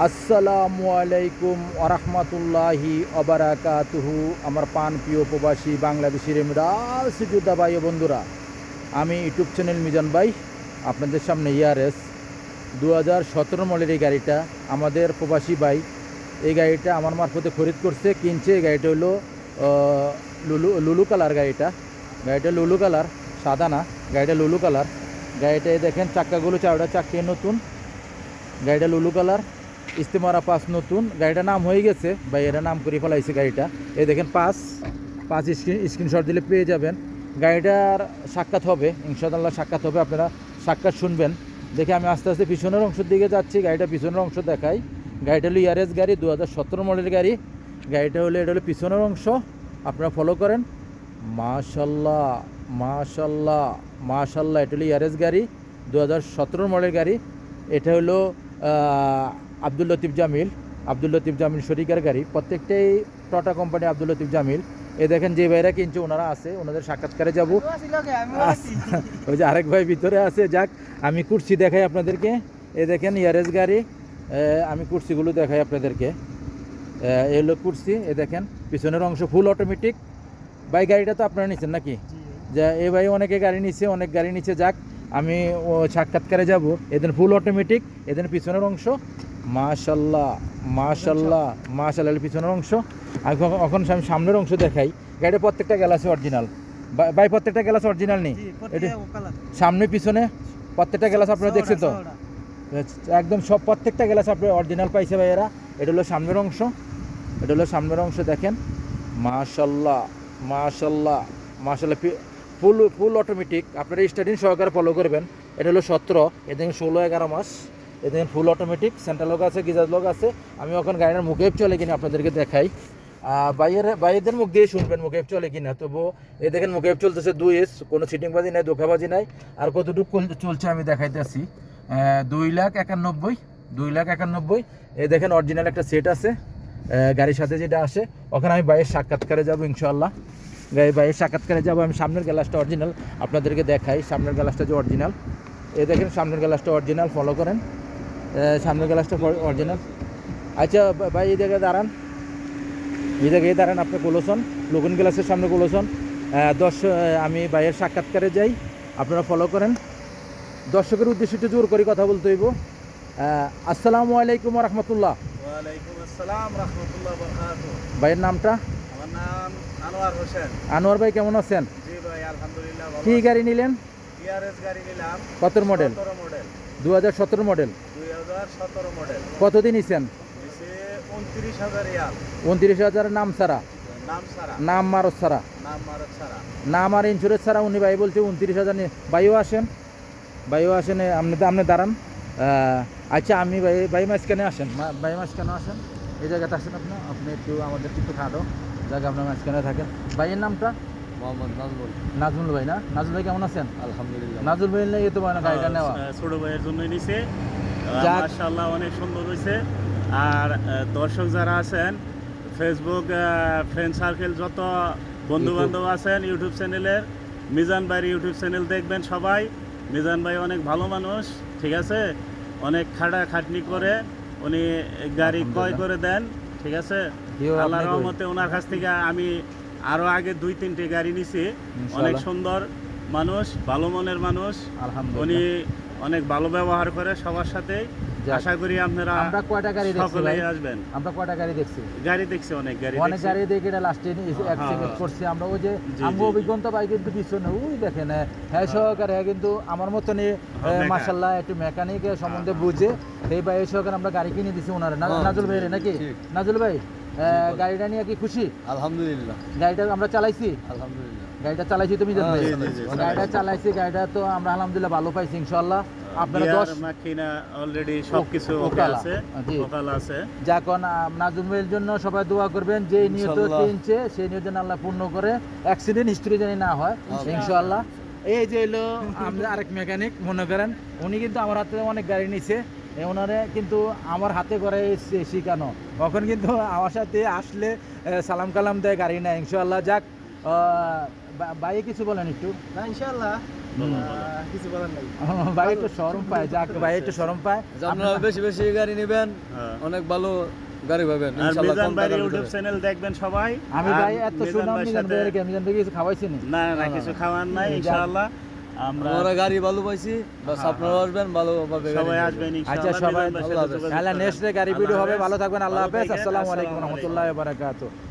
আসসালামু আলাইকুম ওরহমতুল্লাহি অবরাকাতুহু। আমার পান প্রিয় প্রবাসী বাংলাদেশের এমরাল সুযোদ্ধা ভাই ও বন্ধুরা, আমি ইউটিউব চ্যানেল মিজান ভাই আপনাদের সামনে ইয়ারএস 2017 মডেলের এই গাড়িটা আমাদের প্রবাসী ভাই এই গাড়িটা আমার মারফতে খরিদ করছে, কিনছে। এই গাড়িটা হলো লুলু কালার। গাড়িটা লুলু কালার, সাদা না, গাড়িটা লুলু কালার। গাড়িটা দেখেন চাক্কাগুলো চারটা চাক্কে নতুন। গাড়িটা লুলু কালার, ইস্তেমারা পাস নতুন। গাড়িটার নাম হয়ে গেছে ভাই, এরা নাম করে ফেলাইছে গাড়িটা। এই দেখেন পাঁচ স্ক্রিনশট দিলে পেয়ে যাবেন। গাড়িটার সাক্ষাৎ হবে ইনশাআল্লাহ, সাক্ষাৎ হবে, আপনারা সাক্ষাৎ শুনবেন। দেখে আমি আস্তে আস্তে পিছনের অংশের দিকে যাচ্ছি। গাড়িটা পিছনের অংশ দেখাই। গাড়িটা হলো ইয়ারএস গাড়ি, 2017 মডেলের গাড়ি। গাড়িটা হলো, এটা হলো পিছনের অংশ, আপনারা ফলো করেন। মাশাল্লাহ মাশাল্লাহ মাশাল্লাহ, এটা হলো ইয়ারএস গাড়ি, 2017 মডেলের গাড়ি। এটা হলো আব্দুল লতিফ জামিল শরিকার গাড়ি। প্রত্যেকটাই টাটা কোম্পানি, আব্দুল লতিফ জামিল। এই দেখেন যে ভাইরা কিনছে ওনারা আছে, ওনাদের সাক্ষাৎকারে যাব। ওই যে আরেক ভাই ভিতরে আছে। যাক, আমি কুর্সি দেখাই আপনাদেরকে। এই দেখেন ইয়ারএস গাড়ি, আমি কুর্সিগুলো দেখাই আপনাদেরকে। এই হলো কুর্সি। এ দেখেন পিছনের অংশ ফুল অটোমেটিক। ভাই গাড়িটা তো আপনারা নিচ্ছেন নাকি? যা এই ভাই অনেক গাড়ি নিচ্ছে। যাক, আমি সাক্ষাৎকারে যাব। এদের ফুল অটোমেটিক, এদের পিছনের অংশ মাশাল্লাহ মাশাল্লাহ মাশাল্লাহ, পিছনের অংশ। এখন আমি সামনের অংশ দেখাই। গাড়ির প্রত্যেকটা গ্লাসে অরিজিনাল ভাই, প্রত্যেকটা গ্লাস অরিজিনাল নেই। এটা সামনে পিছনে প্রত্যেকটা গ্লাস আপনারা দেখছেন তো, একদম সব প্রত্যেকটা গ্লাস আপনার অরিজিনাল পাইছে ভাই এরা। এটা হলো সামনের অংশ, দেখেন মাশাল্লাহ মাশাল্লাহ মাশাল্লাহ, ফুল অটোমেটিক। আপনারা স্টার্টিং সহকারে ফলো করবেন। এটা হলো 17, এ দেখেন 16-11 মাস। এ দেখেন ফুল অটোমেটিক, সেন্ট্রাল লক আছে, গিজার লক আছে। আমি এখন গাড়ির মুখেপ চলে কিনা আপনাদেরকে দেখাই। বাইরেদের মুখ দিয়ে শুনবেন মুখেপ চলে কিনা। তবু এ দেখেন মুখেপ চলতেছে 2S, কোনো সিটিংবাজি নাই, ধোকাবাজি নাই। আর কতটুকু চলছে আমি দেখাইতেছি। 2,91,000। এই দেখেন অরিজিনাল একটা সেট আছে গাড়ির সাথে যেটা আসে। ওখানে আমি বাইরের সাক্ষাৎকারে যাবো ইনশাআল্লাহ। বাইরের সাক্ষাৎকারে যাবো। আমি সামনের গ্লাসটা অরিজিনাল আপনাদেরকে দেখাই। সামনের গ্লাসটা যে অরিজিনাল, এই দেখেন সামনের গ্লাসটা অরিজিনাল, ফলো করেন। সামনের গ্লাসটা অরিজিনাল। আচ্ছা ভাই, এই জায়গায় দাঁড়ান, আপনি কোলোসন লোকন গ্লাসের সামনে কোলোসন। আমি বাইরের সাক্ষাৎকারে যাই, আপনারা ফলো করেন। দর্শকের উদ্দেশ্যে একটু জোর করে কথা বলতে হইব। আসসালামু আলাইকুম রহমতুল্লাহ। ওয়ালাইকুম আসসালাম রাহমাতুল্লাহ বারাকাতুহু। ভাইয়ের নামটা? আমার নাম আনোয়ার হোসেন। আনোয়ার ভাই কেমন আছেন? জি ভাই, আলহামদুলিল্লাহ ভালো। কি গাড়ি নিলেন? ইয়ারএস গাড়ি নিলাম। কত মডেল? 2017 মডেল। 2017 মডেল। কত দিন নিছেন? নিচে 29,000 রিয়াল। 29,000 নাম ছাড়া? নাম ছাড়া। নাম মারত ছাড়া? নাম মারত ছাড়া। নাম আর ইন্স্যুরেন্স ছাড়া। উনি ভাই বলছে 29,000 নিয়ে। ভাইও আসেন আপনি দাঁড়ান। আচ্ছা, আমি ভাই মাঝখানে আসেন, এই জায়গাতে আসেন। আপনি একটু আমাদের একটু খাটো জায়গা, আপনার মাঝখানে থাকেন। ভাইয়ের নামটা? মোহাম্মদ নাজমুল ভাই না? নাজমুল ভাই কেমন আছেন? আলহামদুলিল্লাহ। নাজমুল ভাই নিয়ে তো মানে গাড়িটা নেওয়া ছোট ভাইয়ের জন্য নিছে। যাক। মাশাআল্লাহ, অনেক সুন্দর হয়েছে। আর দর্শক যারা আছেন, ফেসবুক ফ্রেন্ড সার্কেল, যত বন্ধু বান্ধব আছেন, ইউটিউব চ্যানেলের মিজান ভাইয়ের ইউটিউব চ্যানেল দেখবেন সবাই। মিজান ভাই অনেক ভালো মানুষ, ঠিক আছে। অনেক খাটাখাটনি করে উনি গাড়ি ক্রয় করে দেন, ঠিক আছে। আল্লাহর রহমতে ওনার কাছ থেকে আমি আরো আগে 2-3টে গাড়ি নিছি। অনেক সুন্দর মানুষ, ভালো মনের মানুষ। উনি অনেক ভালো ব্যবহার করে সবার সাথে। আশা করি আপনারা আমরা কয়টা গাড়ি দেখছি ভাই? আসবেন। আমরা কয়টা গাড়ি দেখছি? অনেক গাড়ি দেখে এটা লাস্টে অ্যাক্সিডেন্ট করছি আমরা। ওই যে আমার অভিজ্ঞতা ভাই কিন্তু পিছনে ওই দেখেন, হ্যাঁ সহকারে, হ্যাঁ কিন্তু আমার মতনই মাশাআল্লাহ একটু মেকানিক সম্বন্ধে বুঝে এই ভাই সহকারে আমরা গাড়ি কিনে দিছি ওনারা। নাজুল ভাই নাকি? নাজুল ভাই, গাড়িটা নিয়ে কি খুশি? আলহামদুলিল্লাহ। গাড়িটা আমরা চালাইছি, আলহামদুলিল্লাহ। গাড়িটা চালাইছি, তুমি জানো গাড়িটা চালাইছি। গাড়িটা তো আমরা আলহামদুলিল্লাহ ভালো পাইছি ইনশাআল্লাহ। আপনারা 10 মাকিনা অলরেডি সবকিছু ওকে আছে, ওকাল আছে। যখন নাজুল ভাইয়ের জন্য সবাই দোয়া করবেন, যে নিয়ত কিনছে সেই নিয়ত যেন আল্লাহ পূর্ণ করে, অ্যাক্সিডেন্ট হিস্ট্রি যেন না হয় ইনশাআল্লাহ। এই যে হলো আমরা আরেক মেকানিক, মনে করেন উনি কিন্তু আমার হাতে অনেক গাড়ি নিছে। ওনারে কিন্তু আমার হাতে করে শিখানো, তখন কিন্তু আমার সাথে আসলে সালাম কালাম দেয়, গাড়ি নেয় ইনশাআল্লাহ। যাক, ভাই কিছু বলেন একটু। না ইনশাআল্লাহ বলো, বলো। কিছু বলার নাই। ভাই একটু শরম পায়, যাক ভাই একটু শরম পায়। যে আপনারা বেশি বেশি গাড়ি নেবেন, হ্যাঁ। অনেক ভালো গাড়ি পাবেন আর ইনশাআল্লাহ, মিজান কম ভাইয়ের টাকার ইউটিউব ভিতরে। চ্যানেল দেখবেন সবাই। আমি আর ভাই এত শুনলাম ভাইয়ের মিজান সাথে- ভাইয়ের মিজান ভাই কিছু খাওয়াইছেনি? না না, কিছু খাওয়ার নাই এই যা- ইনশাআল্লাহ। আমরা আমরা গাড়ি ভালো পাইছি, বাস আপনারা আসবেন ভালোভাবে গাড়ি সবাই নেবেন। আসবেন আচ্ছা ইনশাআল্লাহ। সবাই মিজান ভাইয়ের সাথে আল্লাহ হাফেজ। যোগাযোগ তাহলে করেন। নেক্সট গাড়ি ভিডিও আল্লাহ হবে, হাফেজ। ভালো থাকবেন, আল্লাহ ভালো হাফেজ, থাকেন, আসসালামু আলাইকুম আসসালামু আলাইকুম। রহমতুল্লাহি ওয়া বারাকাতুহু।